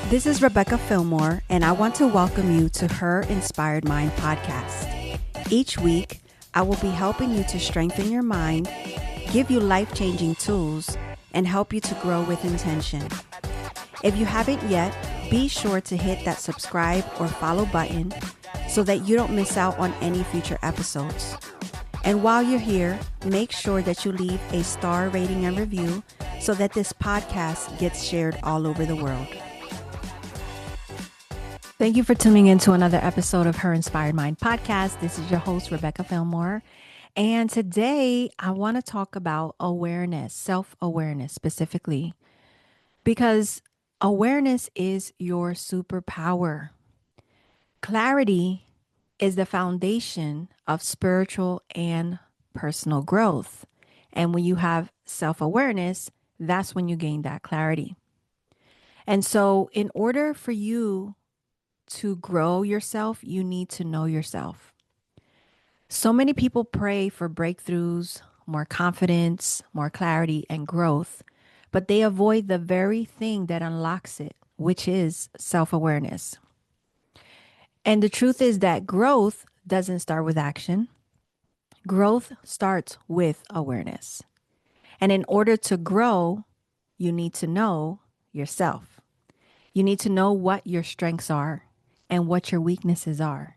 This is Rebecca Fillmore, and I want to welcome you to Her Inspired Mind podcast. Each week, I will be helping you to strengthen your mind, give you life-changing tools, and help you to grow with intention. If you haven't yet, be sure to hit that subscribe or follow button so that you don't miss out on any future episodes. And while you're here, make sure that you leave a star rating and review so that this podcast gets shared all over the world. Thank you for tuning in to another episode of Her Inspired Mind podcast. This is your host, Rebecca Fillmore. And today I want to talk about awareness, self-awareness specifically, because awareness is your superpower. Clarity is the foundation of spiritual and personal growth. And when you have self-awareness, that's when you gain that clarity. And so in order for you to grow yourself, you need to know yourself. So many people pray for breakthroughs, more confidence, more clarity, and growth, but they avoid the very thing that unlocks it, which is self-awareness. And the truth is that growth doesn't start with action. Growth starts with awareness. And in order to grow, you need to know yourself. You need to know what your strengths are and what your weaknesses are.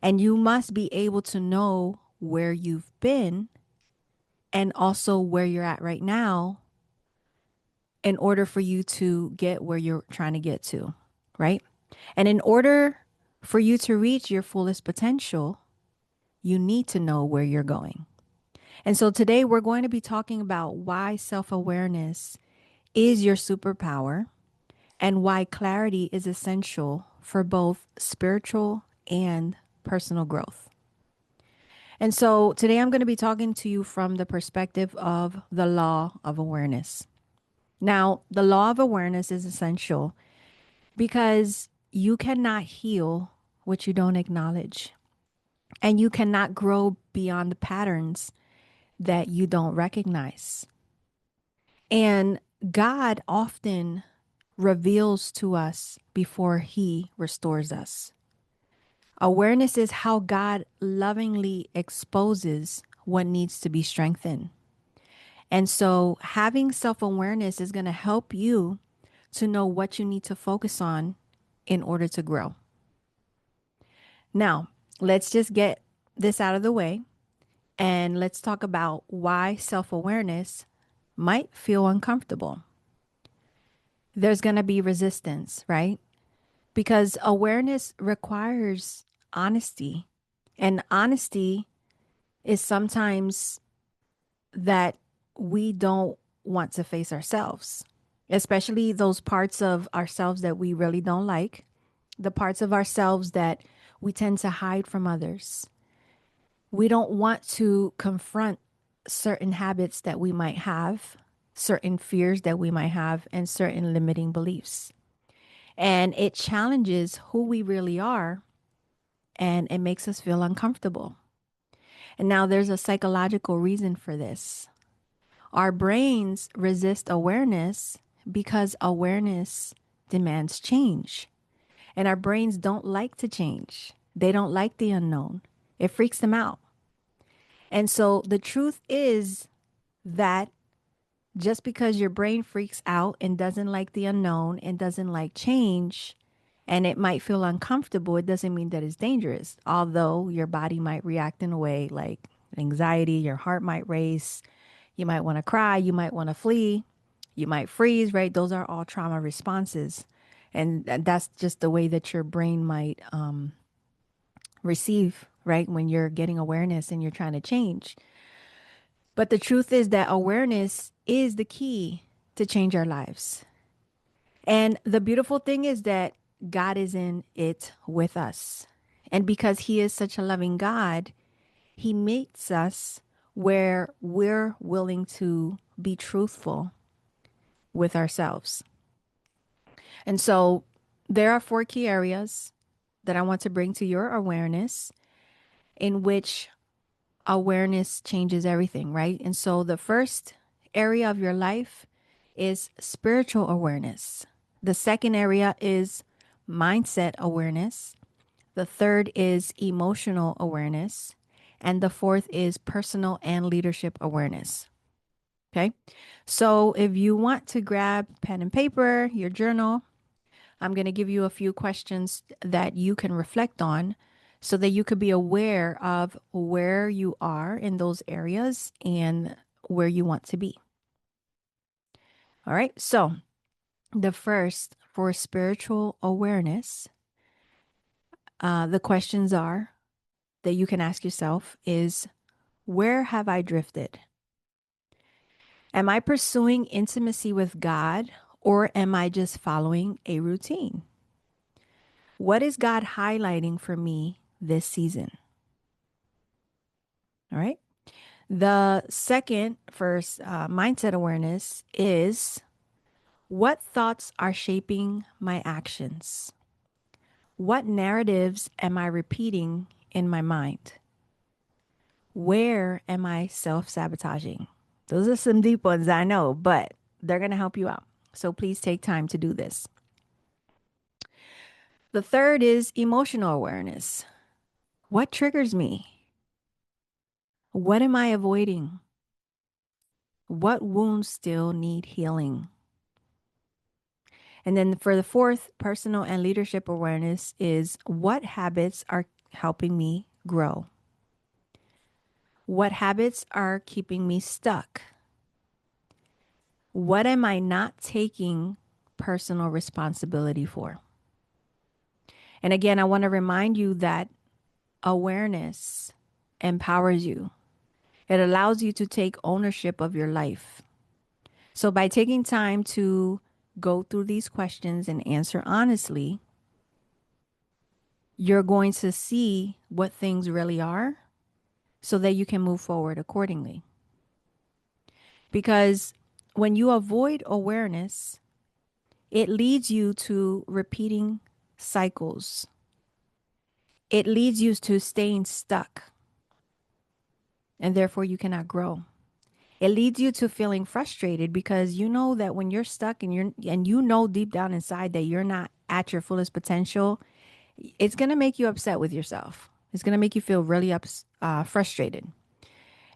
And you must be able to know where you've been and also where you're at right now in order for you to get where you're trying to get to, right? And in order for you to reach your fullest potential, you need to know where you're going. And so today we're going to be talking about why self-awareness is your superpower and why clarity is essential for both spiritual and personal growth. And so today I'm going to be talking to you from the perspective of the law of awareness. Now, the law of awareness is essential because you cannot heal what you don't acknowledge, and you cannot grow beyond the patterns that you don't recognize. And God often reveals to us before he restores us. Awareness is how God lovingly exposes what needs to be strengthened. And so having self-awareness is going to help you to know what you need to focus on in order to grow. Now, let's just get this out of the way and let's talk about why self-awareness might feel uncomfortable. There's going to be resistance, right? Because awareness requires honesty. And honesty is sometimes that we don't want to face ourselves, especially those parts of ourselves that we really don't like, the parts of ourselves that we tend to hide from others. We don't want to confront certain habits that we might have, certain fears that we might have, and certain limiting beliefs. And it challenges who we really are, and it makes us feel uncomfortable. And now there's a psychological reason for this. Our brains resist awareness because awareness demands change. And our brains don't like to change. They don't like the unknown. It freaks them out. And so the truth is that just because your brain freaks out and doesn't like the unknown and doesn't like change, and it might feel uncomfortable, it doesn't mean that it's dangerous. Although your body might react in a way like anxiety, your heart might race, you might want to cry, you might want to flee, you might freeze, right? Those are all trauma responses. And that's just the way that your brain might receive, right? When you're getting awareness and you're trying to change. But the truth is that awareness is the key to change our lives. And the beautiful thing is that God is in it with us. And because he is such a loving God, he meets us where we're willing to be truthful with ourselves. And so there are 4 key areas that I want to bring to your awareness in which awareness changes everything, right? And so the first area of your life is spiritual awareness. The second area is mindset awareness. The third is emotional awareness. And the fourth is personal and leadership awareness. Okay. So if you want to grab pen and paper, your journal, I'm going to give you a few questions that you can reflect on so that you could be aware of where you are in those areas and where you want to be. All right. So the first for spiritual awareness, the questions are that you can ask yourself is, where have I drifted? Am I pursuing intimacy with God, or am I just following a routine? What is God highlighting for me this season? All right. The second first mindset awareness is, what thoughts are shaping my actions? What narratives am I repeating in my mind? Where am I self sabotaging? Those are some deep ones, I know, but they're going to help you out. So please take time to do this. The third is emotional awareness. What triggers me? What am I avoiding? What wounds still need healing? And then for the fourth, personal and leadership awareness is, what habits are helping me grow? What habits are keeping me stuck? What am I not taking personal responsibility for? And again, I want to remind you that awareness empowers you. It allows you to take ownership of your life. So by taking time to go through these questions and answer honestly, you're going to see what things really are so that you can move forward accordingly. Because when you avoid awareness, it leads you to repeating cycles. It leads you to staying stuck, and therefore you cannot grow. It leads you to feeling frustrated because you know that when you're stuck and you know deep down inside that you're not at your fullest potential, it's going to make you upset with yourself. It's going to make you feel really frustrated.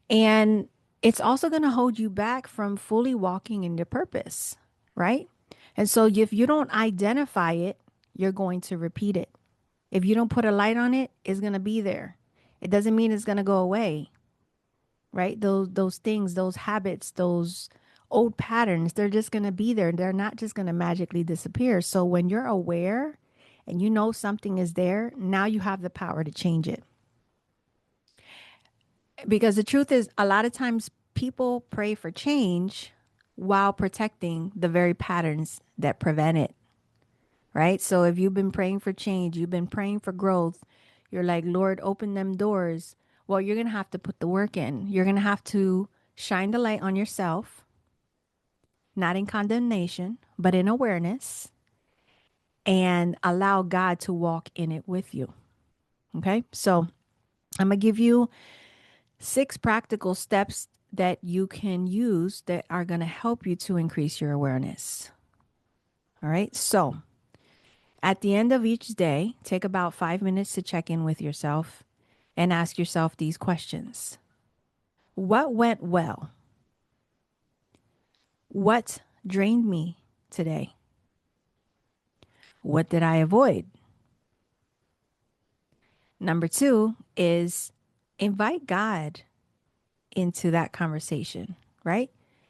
And it's also going to hold you back from fully walking in your purpose, right? And so if you don't identify it, you're going to repeat it. If you don't put a light on it, it's going to be there. It doesn't mean it's going to go away, right? Those things, those habits, those old patterns, they're just going to be there. They're not just going to magically disappear. So when you're aware and you know something is there, now you have the power to change it. Because the truth is, a lot of times people pray for change while protecting the very patterns that prevent it, right? So if you've been praying for change, you've been praying for growth, you're like, Lord, open them doors. Well, you're going to have to put the work in. You're going to have to shine the light on yourself, not in condemnation, but in awareness, and allow God to walk in it with you. Okay. So I'm going to give you 6 practical steps that you can use that are going to help you to increase your awareness. All right. So at the end of each day, take about 5 minutes to check in with yourself and ask yourself these questions. What went well? What drained me today? What did I avoid? Number 2 is invite God into that conversation, right?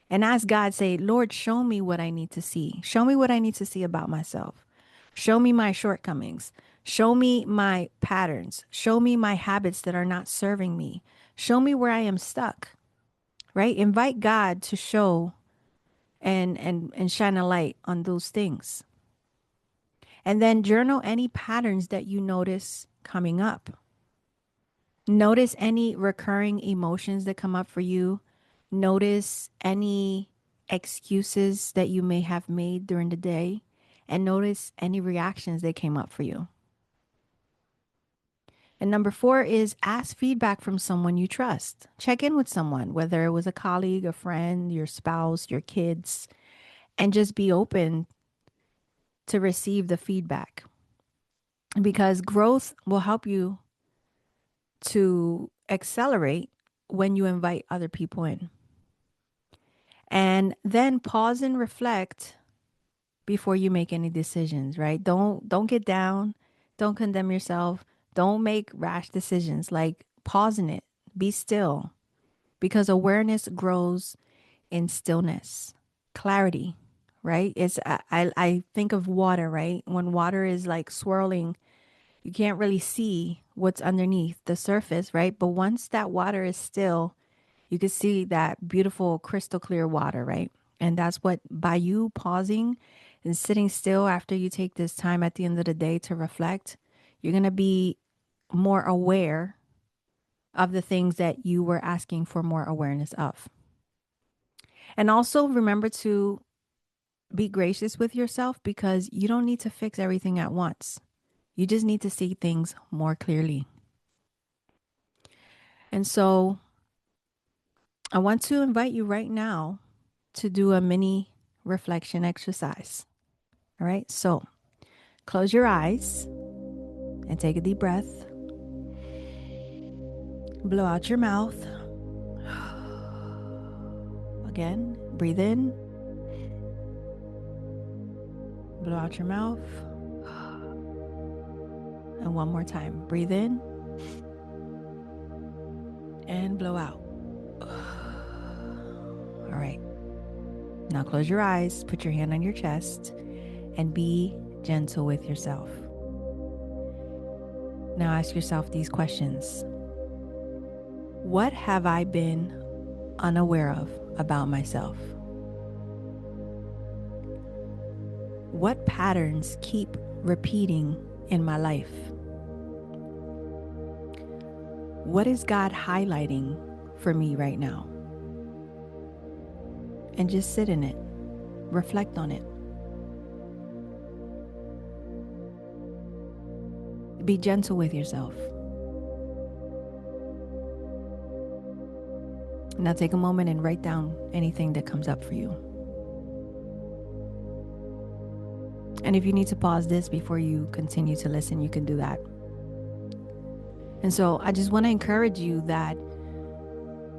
And ask God, say, Lord, show me what I need to see. Show me what I need to see about myself. Show me my shortcomings. Show me my patterns. Show me my habits that are not serving me. Show me where I am stuck, right? Invite God to show and shine a light on those things. And then journal any patterns that you notice coming up. Notice any recurring emotions that come up for you. Notice any excuses that you may have made during the day. And notice any reactions that came up for you. And number 4 is ask feedback from someone you trust. Check in with someone, whether it was a colleague, a friend, your spouse, your kids, and just be open to receive the feedback, because growth will help you to accelerate when you invite other people in. And then pause and reflect before you make any decisions, right? Don't get down, don't condemn yourself, don't make rash decisions. Like, pause in it. Be still, because awareness grows in stillness. Clarity, right? I think of water, right? When water is like swirling, you can't really see what's underneath the surface, right? But once that water is still, you can see that beautiful crystal clear water, right? And that's what, by you pausing and sitting still after you take this time at the end of the day to reflect, you're going to be more aware of the things that you were asking for more awareness of. And also remember to be gracious with yourself, because you don't need to fix everything at once. You just need to see things more clearly. And so I want to invite you right now to do a mini reflection exercise. All right. So close your eyes and take a deep breath. Blow out your mouth. Again, breathe in. Blow out your mouth. And one more time. Breathe in and blow out. All right. Now close your eyes, put your hand on your chest, and be gentle with yourself. Now ask yourself these questions. What have I been unaware of about myself? What patterns keep repeating in my life? What is God highlighting for me right now? And just sit in it. Reflect on it. Be gentle with yourself. Now take a moment and write down anything that comes up for you. And if you need to pause this before you continue to listen, you can do that. And so I just want to encourage you that,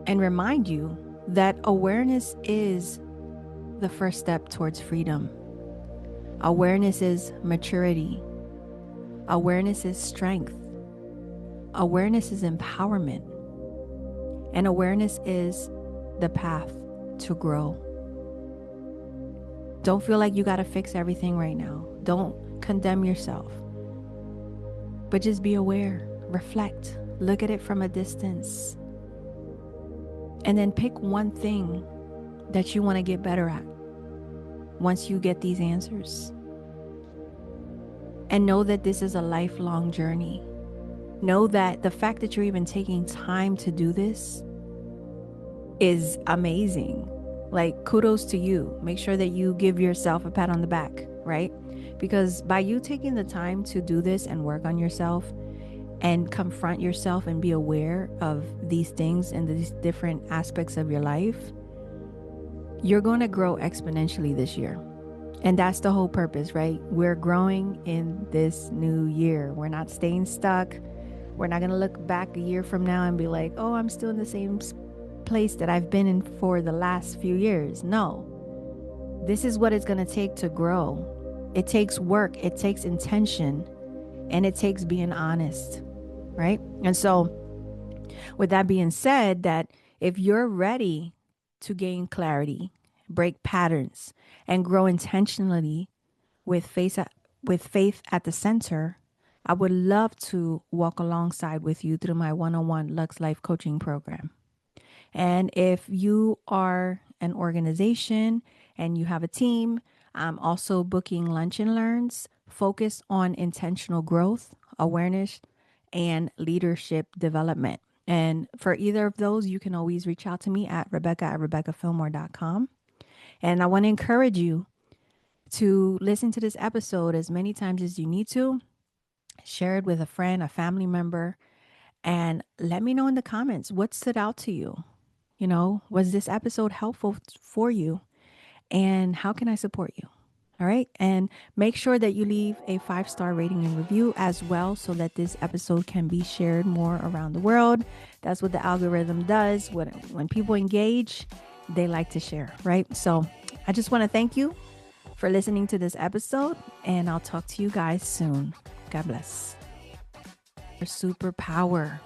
and remind you that awareness is the first step towards freedom. Awareness is maturity. Awareness is strength. Awareness is empowerment. And awareness is the path to grow. Don't feel like you got to fix everything right now. Don't condemn yourself. But just be aware, reflect, look at it from a distance. And then pick one thing that you want to get better at once you get these answers. And know that this is a lifelong journey. Know that the fact that you're even taking time to do this is amazing. Like, kudos to you. Make sure that you give yourself a pat on the back, right? Because by you taking the time to do this and work on yourself and confront yourself and be aware of these things and these different aspects of your life, you're going to grow exponentially this year. And that's the whole purpose, right? We're growing in this new year. We're not staying stuck. We're not going to look back a year from now and be like, oh, I'm still in the same place that I've been in for the last few years. No, this is what it's going to take to grow. It takes work, it takes intention, and it takes being honest, right? And so with that being said, that if you're ready to gain clarity, break patterns, and grow intentionally with faith at the center, I would love to walk alongside with you through my one-on-one Lux Life coaching program. And if you are an organization and you have a team, I'm also booking lunch and learns focused on intentional growth, awareness, and leadership development. And for either of those, you can always reach out to me at Rebecca@RebeccaFillmore.com. And I want to encourage you to listen to this episode as many times as you need to. Share it with a friend, a family member, and let me know in the comments what stood out to you. Was this episode helpful for you? And how can I support you? All right. And make sure that you leave a 5-star rating and review as well so that this episode can be shared more around the world. That's what the algorithm does. When people engage, they like to share, right? So I just want to thank you for listening to this episode, and I'll talk to you guys soon. God bless. Superpower.